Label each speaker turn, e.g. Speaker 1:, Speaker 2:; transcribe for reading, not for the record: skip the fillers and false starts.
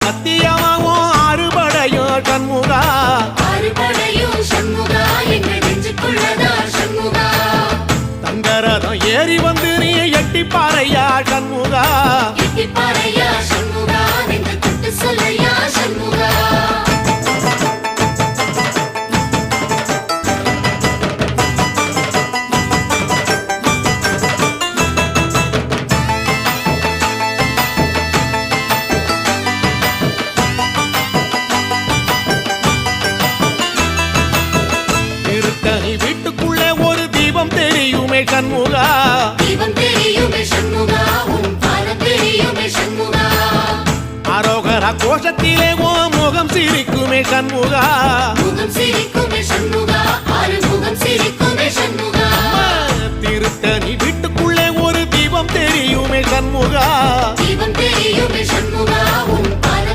Speaker 1: சத்தியமாவும் ஆறுபடையும் சண்முகா
Speaker 2: ஆறுபடையும் சண்முகா எங்கள் நெஞ்சுக்குள்ளதா சண்முகா
Speaker 1: தங்கரதம் ஏறி வந்து நீ எட்டிப்பாறையா சண்முகா
Speaker 2: எட்டிப்பாறையா சண்முகா நெஞ்சு தொட்டு சொல்லையா சண்முகா
Speaker 1: வீட்டுக்குள்ளே ஒரு தீபம் தெரியுமே சண்முகா
Speaker 2: தீபம் தெரியுமே சண்முகா உன் பாதம் தெரியுமே சண்முகா
Speaker 1: அரோகரா கோஷத்திலே ஓ முகம் சிரிக்குமே சண்முகா
Speaker 2: முகம் சிரிக்குமே சண்முகா ஆறு முகம் சிரிக்குமே சண்முகா
Speaker 1: திருத்தணி வீட்டுக்குள்ளே ஒரு தீபம் தெரியுமே சண்முகா
Speaker 2: தீபம் தெரியுமே சண்முகா உன்